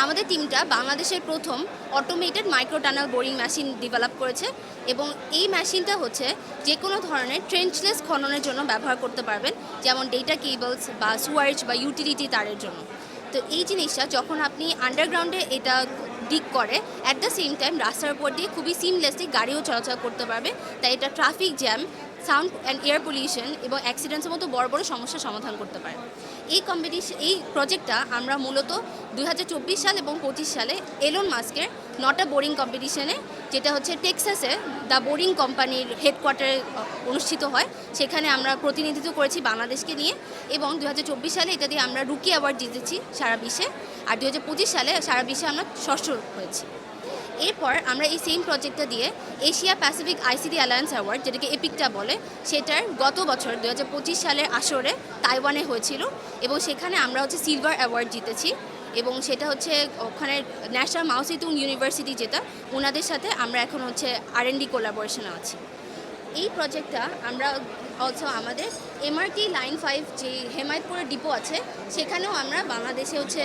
আমাদের টিমটা বাংলাদেশের প্রথম automated micro tunnel boring machine develop করেছে এবং এই মেশিনটা হচ্ছে যে কোনো ধরনের ট্রেঞ্চলেস খননের জন্য ব্যবহার করতে পারবেন, যেমন ডেটা কেবলস বা সুয়ার্জ বা ইউটিলিটি তারের জন্য। তো এই জিনিসটা যখন আপনি আন্ডারগ্রাউন্ডে এটা ডিগ করে অ্যাট দ্য সেম টাইম রাস্তার উপর দিয়ে খুবই সিমলেসলি গাড়িও চলাচল করতে পারবে, তাই এটা traffic jam, sound and air pollution এবং অ্যাক্সিডেন্টসের মতো বড় বড় সমস্যার সমাধান করতে পারে। এই প্রজেক্টটা আমরা মূলত 2024 সাল এবং 25 সালে এলন মাস্কের নটা বোরিং কম্পিটিশনে, যেটা হচ্ছে টেক্সাসে দ্য বোরিং কোম্পানির হেডকোয়ার্টারে অনুষ্ঠিত হয়, সেখানে আমরা প্রতিনিধিত্ব করেছি বাংলাদেশকে নিয়ে এবং 2024 সালে এটা দিয়ে আমরা রুকি অ্যাওয়ার্ড জিতেছি সারা বিশ্বে, আর 2025 সালে সারা বিশ্বে আমরা ষষ্ঠ হয়েছি। এরপর আমরা এই সেম প্রজেক্টটা দিয়ে Asia Pacific ICT alliance award, যেটাকে এপিকটা বলে, সেটার গত বছর 2025 সালের আসরে তাইওয়ানে হয়েছিল এবং সেখানে আমরা হচ্ছে সিলভার অ্যাওয়ার্ড জিতেছি এবং সেটা হচ্ছে ওখানে ন্যাশনাল মাও জেডুং ইউনিভার্সিটি, যেটা ওনাদের সাথে আমরা এখন হচ্ছে R&D কোলাবোরেশনে আছি। এই প্রজেক্টটা আমরা অলসো আমাদের MRT লাইন 5 যে হেমায়তপুরের ডিপো আছে সেখানেও আমরা বাংলাদেশে হচ্ছে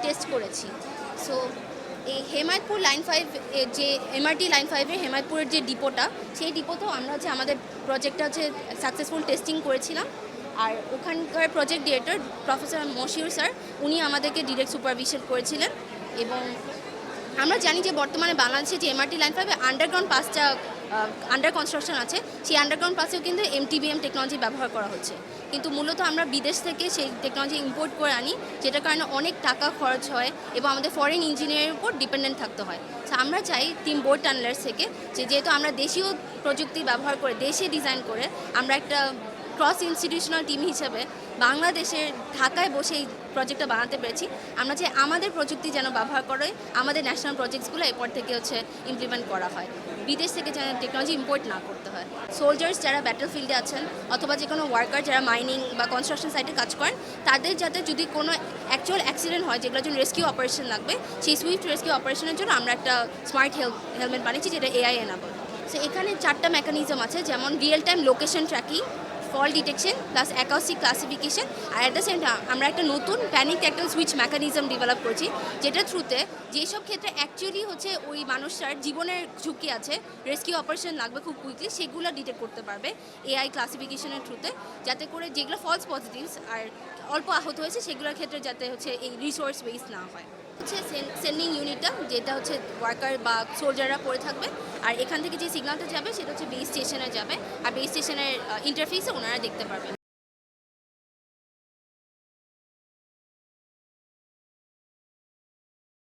টেস্ট করেছি। সো এই হেমায়তপুর লাইন 5 যে MRT লাইন 5-এর হেমায়তপুরের যে ডিপোটা, সেই ডিপোতেও আমরা হচ্ছে আমাদের প্রজেক্টটা হচ্ছে সাকসেসফুল টেস্টিং করেছিলাম। আর ওখানকার project director professor Mashiur sir, উনি আমাদেরকে ডিরেক্ট সুপারভিশন করেছিলেন। এবং আমরা জানি যে বর্তমানে বাংলাদেশে যে MRT লাইন 5-এ আন্ডারগ্রাউন্ড পাসটা আন্ডার কনস্ট্রাকশন আছে, সেই আন্ডারগ্রাউন্ড পাসেও কিন্তু MTBM টেকনোলজি ব্যবহার করা হচ্ছে, কিন্তু মূলত আমরা বিদেশ থেকে সেই টেকনোলজি ইম্পোর্ট করে আনি, যেটার কারণে অনেক টাকা খরচ হয় এবং আমাদের ফরেন ইঞ্জিনিয়ারের উপর ডিপেন্ডেন্ট থাকতে হয়। তো আমরা চাই টিম বোর্ড টানেলার্স থেকে যেহেতু আমরা দেশীয় প্রযুক্তি ব্যবহার করে দেশে ডিজাইন করে আমরা একটা ক্রস ইনস্টিটিউশনাল টিম হিসেবে বাংলাদেশের ঢাকায় বসে এই প্রজেক্টটা বানাতে পেরেছি। আমরা চাই আমাদের প্রযুক্তি যেন ব্যবহার করে আমাদের ন্যাশনাল প্রজেক্টসগুলো এরপর থেকে হচ্ছে ইমপ্লিমেন্ট করা হয়, বিদেশ থেকে যেন টেকনোলজি ইম্পোর্ট না করতে হয়। সোলজার্স যারা ব্যাটল ফিল্ডে আছেন অথবা যে কোনো ওয়ার্কার যারা মাইনিং বা কনস্ট্রাকশন সাইটে কাজ করেন, তাদের যাতে যদি কোনো অ্যাকচুয়াল অ্যাক্সিডেন্ট হয় যেগুলোর জন্য রেস্কিউ অপারেশন লাগবে, সেই সুইফট রেস্কিউ অপারেশনের জন্য আমরা একটা স্মার্ট হেলমেট বানিয়েছি, যেটা AI এনাবল। সো এখানে 4টা মেকানিজম আছে, যেমন real time location tracking, fall detection plus acoustic classification, আর অ্যাট দ্য সেম টাইম আমরা একটা নতুন panic tackle switch mechanism develop করছি, যেটার থ্রুতে যেসব ক্ষেত্রে অ্যাকচুয়ালি হচ্ছে ওই মানুষটার জীবনের ঝুঁকি আছে, রেস্কিউ অপারেশন লাগবে খুব কুইকলি, সেগুলো ডিটেক্ট করতে পারবে AI ক্লাসিফিকেশনের থ্রুতে, যাতে করে যেগুলো ফলস পজিটিভস আর অল্প আহত হয়েছে সেগুলোর ক্ষেত্রে যাতে হচ্ছে এই রিসোর্স ওয়েস্ট না হয়। হচ্ছে সেন্ডিং ইউনিটটা, যেটা হচ্ছে ওয়ার্কার বা সোলজাররা পড়ে থাকবে, আর এখান থেকে যে সিগন্যালটা যাবে সেটা হচ্ছে বেস স্টেশনে যাবে, আর বেস স্টেশনের ইন্টারফেসে ওনারা দেখতে পারবেন।